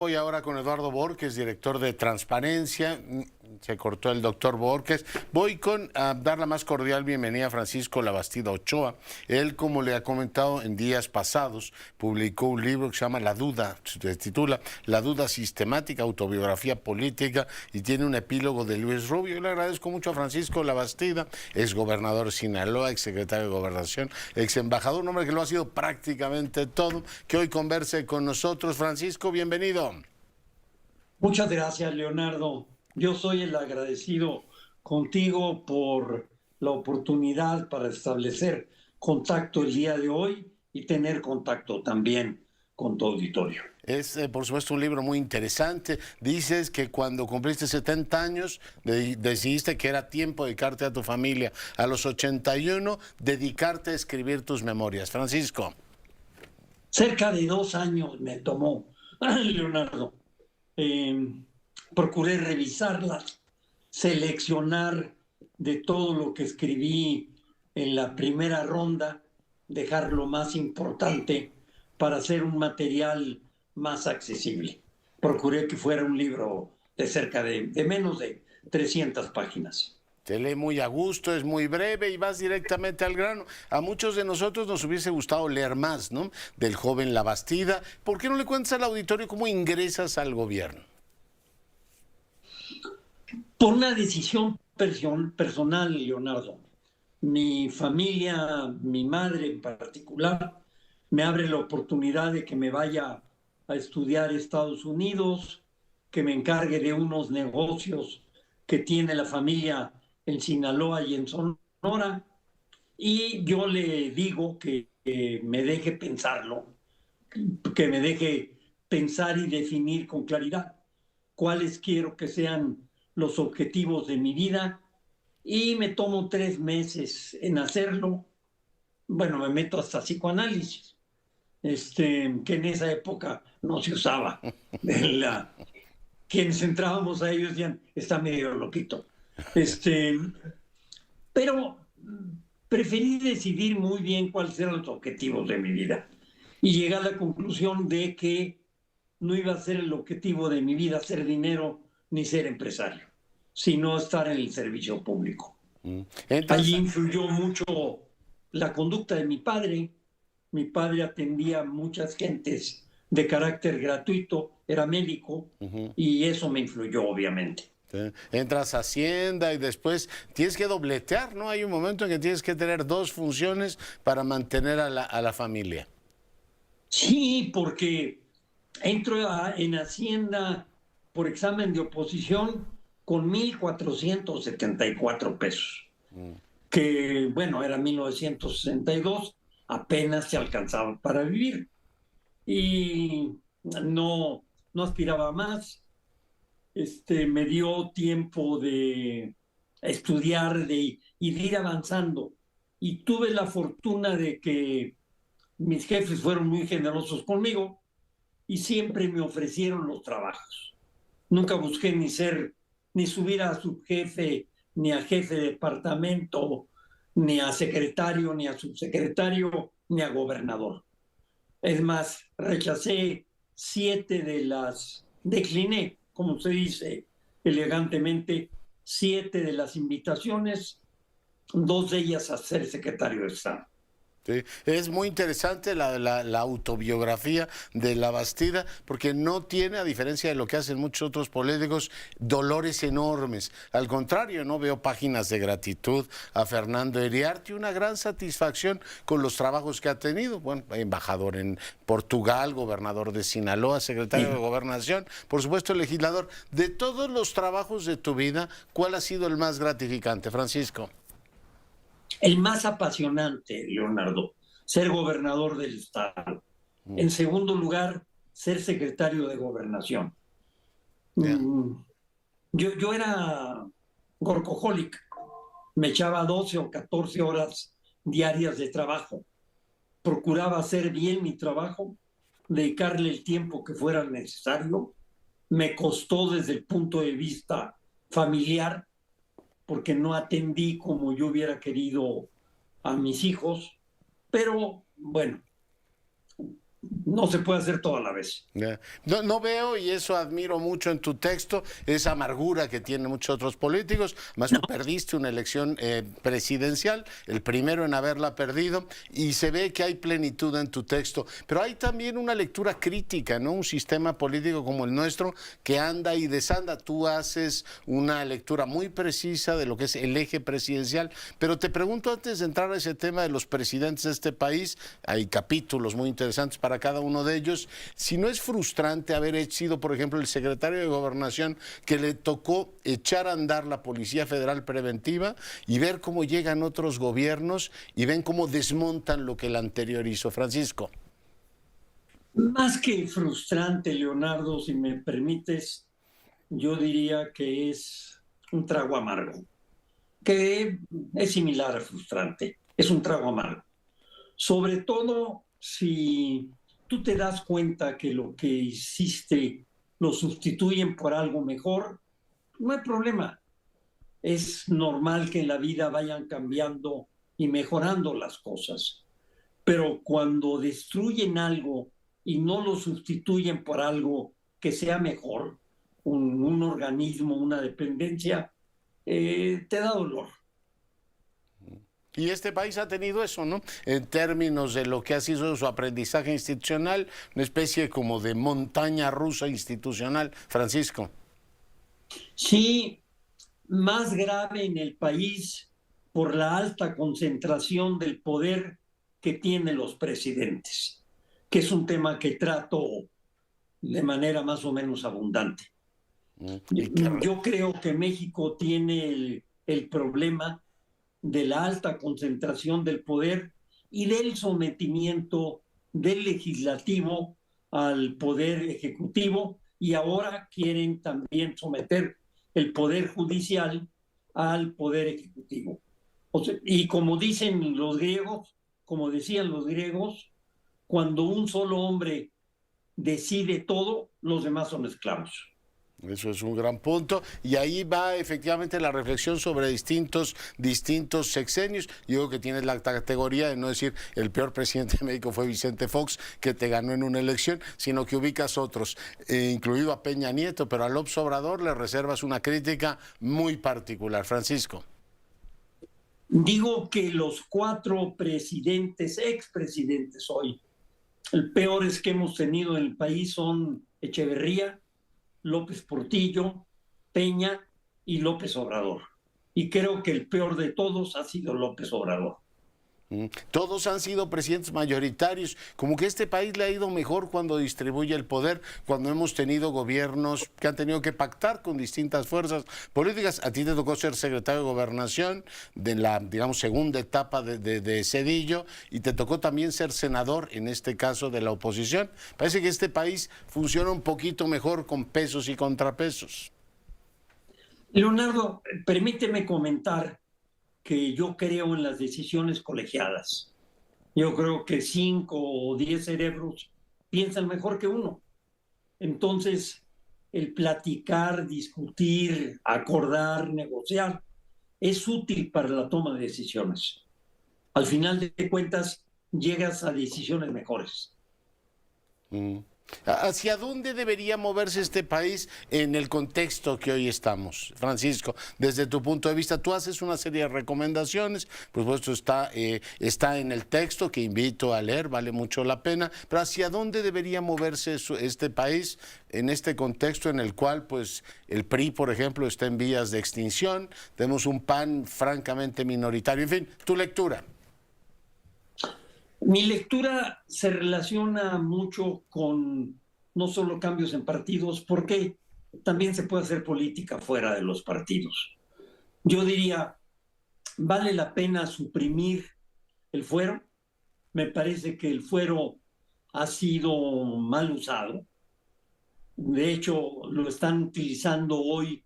Voy ahora con Eduardo Borges, director de Transparencia. Se cortó el doctor Borges. Voy con dar la más cordial bienvenida a Francisco Labastida Ochoa. Él, como le ha comentado en días pasados, publicó un libro que se llama La Duda, se titula La Duda Sistemática, Autobiografía Política, y tiene un epílogo de Luis Rubio. Yo le agradezco mucho a Francisco Labastida, ex gobernador de Sinaloa, ex secretario de Gobernación, ex embajador, un hombre que lo ha sido prácticamente todo, que hoy converse con nosotros. Francisco, bienvenido. Muchas gracias, Leonardo. Yo soy el agradecido contigo por la oportunidad para establecer contacto el día de hoy y tener contacto también con tu auditorio. Es, por supuesto, un libro muy interesante. Dices que cuando cumpliste 70 años decidiste que era tiempo de dedicarte a tu familia. A los 81, dedicarte a escribir tus memorias. Francisco. Cerca de 2 años me tomó, Leonardo. Eh, Procuré revisarlas, seleccionar de todo lo que escribí en la primera ronda, dejar lo más importante para hacer un material más accesible. Procuré que fuera un libro de cerca de menos de 300 páginas. Te lee muy a gusto, es muy breve y vas directamente al grano. A muchos de nosotros nos hubiese gustado leer más, ¿no? Del joven Labastida. ¿Por qué no le cuentas al auditorio cómo ingresas al gobierno? Por una decisión personal, Leonardo. Mi familia, mi madre en particular, me abre la oportunidad de que me vaya a estudiar a Estados Unidos, que me encargue de unos negocios que tiene la familia en Sinaloa y en Sonora, y yo le digo que me deje pensarlo, que me deje pensar y definir con claridad cuáles quiero que sean los objetivos de mi vida, y me tomo 3 meses en hacerlo. Bueno, me meto hasta psicoanálisis, que en esa época no se usaba. La, Quienes entrábamos a ellos decían, está medio loquito. Este, pero preferí decidir muy bien cuáles eran los objetivos de mi vida y llegué a la conclusión de que no iba a ser el objetivo de mi vida hacer dinero ni ser empresario, sino estar en el servicio público. Allí Entras. influyó mucho la conducta de mi padre. Mi padre atendía a muchas gentes de carácter gratuito, era médico, y eso me influyó, obviamente. Entras a Hacienda y después tienes que dobletear, ¿no? Hay un momento en que tienes que tener dos funciones para mantener a la familia. Sí, porque en Hacienda por examen de oposición con 1,474 pesos, que bueno, era 1962, apenas se alcanzaba para vivir. Y no aspiraba a más. Me dio tiempo de estudiar y de ir avanzando. Y tuve la fortuna de que mis jefes fueron muy generosos conmigo y siempre me ofrecieron los trabajos. Nunca busqué ni subir a subjefe, ni a jefe de departamento, ni a secretario, ni a subsecretario, ni a gobernador. Es más, decliné, como se dice elegantemente, 7 de las invitaciones, 2 de ellas a ser secretario de Estado. Sí, es muy interesante la autobiografía de Labastida porque no tiene, a diferencia de lo que hacen muchos otros políticos, dolores enormes. Al contrario, no veo páginas de gratitud a Fernando Iriarte, una gran satisfacción con los trabajos que ha tenido. Bueno, embajador en Portugal, gobernador de Sinaloa, secretario de Gobernación, por supuesto legislador. De todos los trabajos de tu vida, ¿cuál ha sido el más gratificante, Francisco? El más apasionante, Leonardo, ser gobernador del Estado. En segundo lugar, ser secretario de Gobernación. Yeah. Yo era workaholic, me echaba 12 o 14 horas diarias de trabajo. Procuraba hacer bien mi trabajo, dedicarle el tiempo que fuera necesario. Me costó desde el punto de vista familiar, porque no atendí como yo hubiera querido a mis hijos, pero bueno, no se puede hacer todo a la vez. No, no veo, y eso admiro mucho en tu texto, esa amargura que tienen muchos otros políticos. Más tú perdiste una elección presidencial, el primero en haberla perdido, y se ve que hay plenitud en tu texto. Pero hay también una lectura crítica, ¿no? Un sistema político como el nuestro que anda y desanda. Tú haces una lectura muy precisa de lo que es el eje presidencial, pero te pregunto antes de entrar a ese tema de los presidentes de este país, hay capítulos muy interesantes para cada uno de ellos, si no es frustrante haber sido, por ejemplo, el secretario de Gobernación que le tocó echar a andar la Policía Federal Preventiva y ver cómo llegan otros gobiernos y ven cómo desmontan lo que el anterior hizo. Francisco. Más que frustrante, Leonardo, si me permites, yo diría que es un trago amargo, que es similar a frustrante, es un trago amargo. Sobre todo si tú te das cuenta que lo que hiciste lo sustituyen por algo mejor, no hay problema. Es normal que en la vida vayan cambiando y mejorando las cosas. Pero cuando destruyen algo y no lo sustituyen por algo que sea mejor, un organismo, una dependencia, te da dolor. Y este país ha tenido eso, ¿no? En términos de lo que ha sido su aprendizaje institucional, una especie como de montaña rusa institucional. Francisco. Sí, más grave en el país por la alta concentración del poder que tienen los presidentes, que es un tema que trato de manera más o menos abundante. Yo creo que México tiene el problema de la alta concentración del poder y del sometimiento del legislativo al poder ejecutivo, y ahora quieren también someter el poder judicial al poder ejecutivo. O sea, y como dicen los griegos, como decían los griegos, cuando un solo hombre decide todo, los demás son esclavos. Eso es un gran punto, y ahí va efectivamente la reflexión sobre distintos sexenios. Yo creo que tienes la categoría de no decir el peor presidente de México fue Vicente Fox, que te ganó en una elección, sino que ubicas otros, incluido a Peña Nieto, pero a López Obrador le reservas una crítica muy particular. Francisco. Digo que los 4 presidentes, expresidentes hoy, el peores que hemos tenido en el país son Echeverría, López Portillo, Peña y López Obrador. Y creo que el peor de todos ha sido López Obrador. Todos han sido presidentes mayoritarios, como que este país le ha ido mejor cuando distribuye el poder, cuando hemos tenido gobiernos que han tenido que pactar con distintas fuerzas políticas. A ti te tocó ser secretario de Gobernación de la, digamos, segunda etapa de Zedillo, y te tocó también ser senador, en este caso de la oposición. Parece que este país funciona un poquito mejor con pesos y contrapesos. Leonardo, permíteme comentar que yo creo en las decisiones colegiadas. Yo creo que 5 o 10 cerebros piensan mejor que uno. Entonces, el platicar, discutir, acordar, negociar, es útil para la toma de decisiones. Al final de cuentas, llegas a decisiones mejores. ¿Hacia dónde debería moverse este país en el contexto que hoy estamos? Francisco, desde tu punto de vista, tú haces una serie de recomendaciones, por supuesto está en el texto que invito a leer, vale mucho la pena, pero ¿hacia dónde debería moverse este país en este contexto en el cual pues el PRI, por ejemplo, está en vías de extinción, tenemos un PAN francamente minoritario, en fin, tu lectura? Mi lectura se relaciona mucho con no solo cambios en partidos, porque también se puede hacer política fuera de los partidos. Yo diría, ¿vale la pena suprimir el fuero? Me parece que el fuero ha sido mal usado. De hecho, lo están utilizando hoy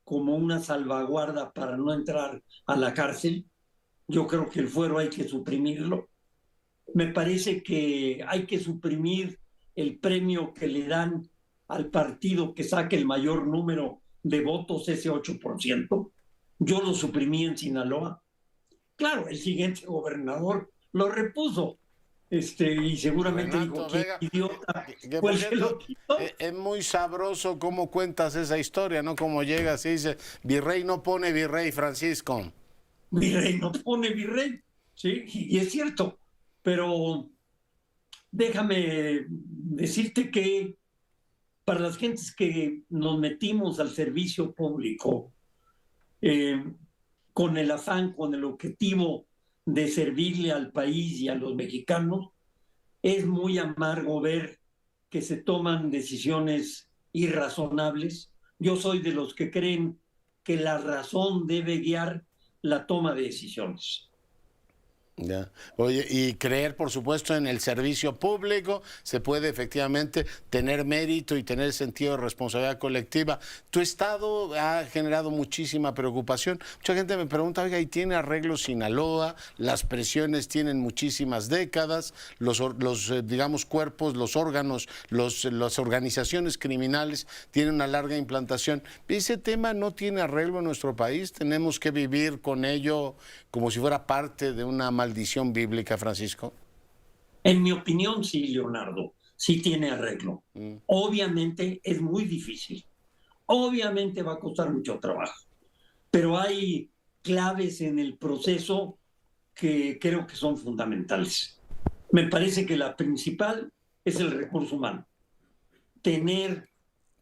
como una salvaguarda para no entrar a la cárcel. Yo creo que el fuero hay que suprimirlo. Me parece que hay que suprimir el premio que le dan al partido que saque el mayor número de votos, ese 8%. Yo lo suprimí en Sinaloa. Claro, el siguiente gobernador lo repuso, y seguramente digo, Renato ¿quién Vega, idiota que fue por el que lo cierto, quitó? es muy sabroso cómo cuentas esa historia, ¿no? Como llegas y dice, virrey no pone virrey, Francisco. Virrey no pone virrey, ¿sí? Y es cierto, pero déjame decirte que para las gentes que nos metimos al servicio público eh, con el afán, con el objetivo de servirle al país y a los mexicanos, es muy amargo ver que se toman decisiones irrazonables. Yo soy de los que creen que la razón debe guiar la toma de decisiones. Ya. Oye, y creer, por supuesto, en el servicio público, se puede efectivamente tener mérito y tener sentido de responsabilidad colectiva. Tu estado ha generado muchísima preocupación. Mucha gente me pregunta, oiga, ¿y tiene arreglo Sinaloa? Las presiones tienen muchísimas décadas, digamos, cuerpos, los órganos, las organizaciones criminales tienen una larga implantación. Ese tema no tiene arreglo en nuestro país, tenemos que vivir con ello como si fuera parte de una maldición bíblica, Francisco. En mi opinión, sí, Leonardo, sí tiene arreglo. Obviamente es muy difícil. Obviamente va a costar mucho trabajo, pero hay claves en el proceso que creo que son fundamentales. Me parece que la principal es el recurso humano. Tener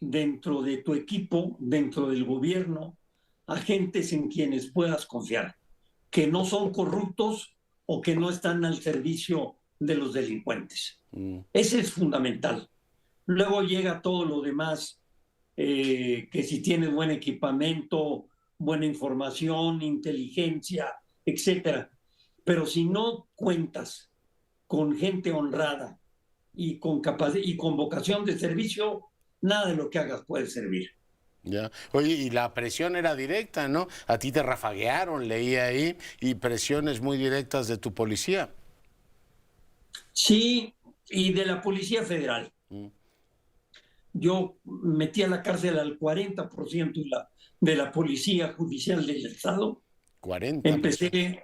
dentro de tu equipo, dentro del gobierno, agentes en quienes puedas confiar, que no son corruptos o que no están al servicio de los delincuentes. Ese es fundamental. Luego llega todo lo demás, que si tienes buen equipamiento, buena información, inteligencia, etcétera. Pero si no cuentas con gente honrada y y con vocación de servicio, nada de lo que hagas puede servir. Ya. Oye, y la presión era directa, ¿no? A ti te rafaguearon, leí ahí, y presiones muy directas de tu policía. Sí, y de la Policía Federal. Yo metí a la cárcel al 40% de la Policía Judicial del Estado. 40%. Empecé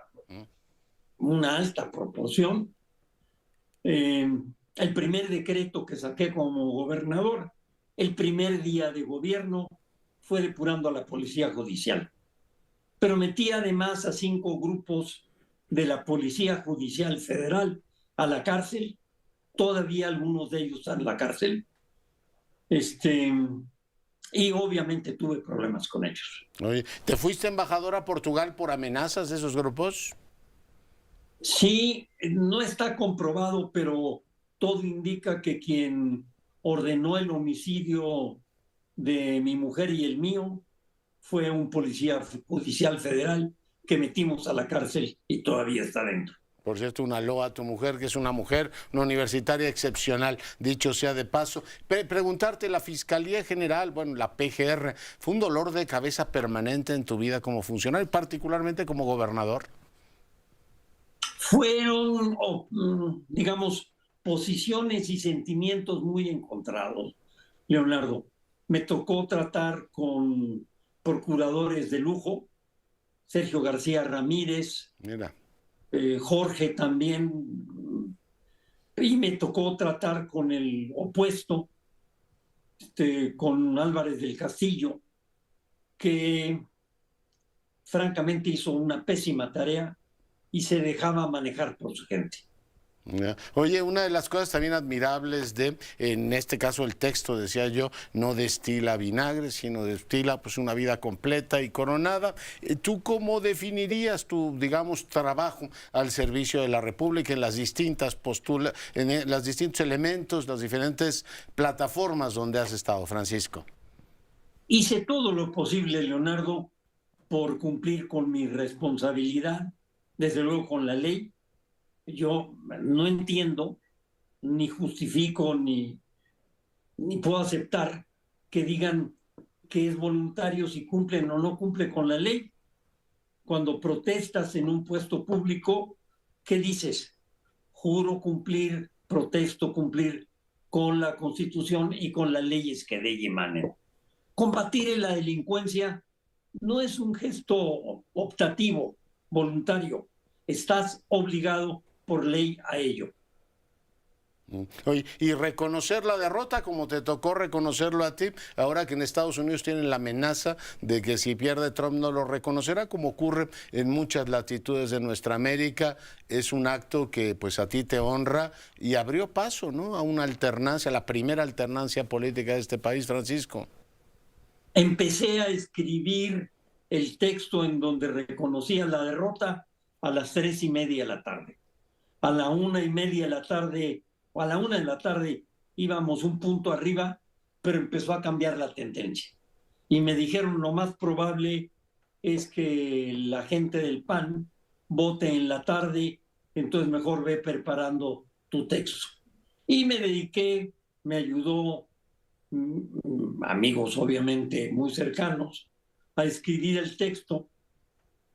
una alta proporción. Eh, el primer decreto que saqué como gobernador, el primer día de gobierno, fue depurando a la Policía Judicial. Pero metí además a 5 grupos de la Policía Judicial Federal a la cárcel. Todavía algunos de ellos están en la cárcel. Y obviamente tuve problemas con ellos. Oye, ¿te fuiste embajador a Portugal por amenazas de esos grupos? Sí, no está comprobado, pero todo indica que quien ordenó el homicidio de mi mujer y el mío fue un policía judicial federal que metimos a la cárcel y todavía está dentro. Por cierto, una loa a tu mujer, que es una mujer, una universitaria excepcional, dicho sea de paso. Preguntarte, la Fiscalía General, bueno, la PGR, ¿fue un dolor de cabeza permanente en tu vida como funcionario, particularmente como gobernador? Fueron, digamos, posiciones y sentimientos muy encontrados, Leonardo. Me tocó tratar con procuradores de lujo, Sergio García Ramírez, Mira. Jorge también, y me tocó tratar con el opuesto, con Álvarez del Castillo, que francamente hizo una pésima tarea y se dejaba manejar por su gente. Ya. Oye, una de las cosas también admirables de, en este caso el texto, decía yo, no destila vinagre, sino destila pues una vida completa y coronada. ¿Tú cómo definirías tu, digamos, trabajo al servicio de la República en las distintas postulas, en los distintos elementos, las diferentes plataformas donde has estado, Francisco? Hice todo lo posible, Leonardo, por cumplir con mi responsabilidad, desde luego con la ley. Yo no entiendo, ni justifico, ni puedo aceptar que digan que es voluntario si cumplen o no cumple con la ley. Cuando protestas en un puesto público, ¿qué dices? Juro cumplir, protesto cumplir con la Constitución y con las leyes que de ella emanen. Combatir la delincuencia no es un gesto optativo, voluntario. Estás obligado por ley a ello. Oye, y reconocer la derrota como te tocó reconocerlo a ti, ahora que en Estados Unidos tienen la amenaza de que si pierde Trump no lo reconocerá, como ocurre en muchas latitudes de nuestra América, es un acto que pues a ti te honra y abrió paso, ¿no?, a una alternancia, a la primera alternancia política de este país, Francisco. Empecé a escribir el texto en donde reconocía la derrota a las 3:30 de la tarde. A la 1:30 de la tarde, o a la 1 de la tarde, íbamos un punto arriba, pero empezó a cambiar la tendencia. Y me dijeron, lo más probable es que la gente del PAN vote en la tarde, entonces mejor ve preparando tu texto. Y me dediqué, me ayudó amigos obviamente muy cercanos, a escribir el texto,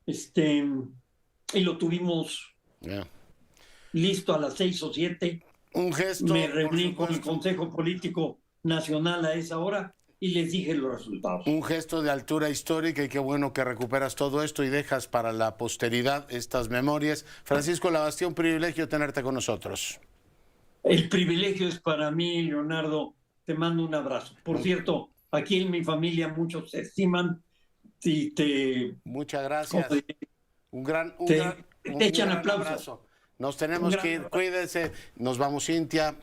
y lo tuvimos Yeah. listo a las 6 o 7. Un gesto, Me por reuní con el supuesto. Consejo Político Nacional a esa hora y les dije los resultados. Un gesto de altura histórica y qué bueno que recuperas todo esto y dejas para la posteridad estas memorias. Francisco Labastida, un privilegio tenerte con nosotros. El privilegio es para mí, Leonardo. Te mando un abrazo. Por cierto, aquí en mi familia muchos te estiman y Muchas gracias. Un gran te echan gran aplausos. abrazo. Nos tenemos que ir, cuídense. Nos vamos, Cintia.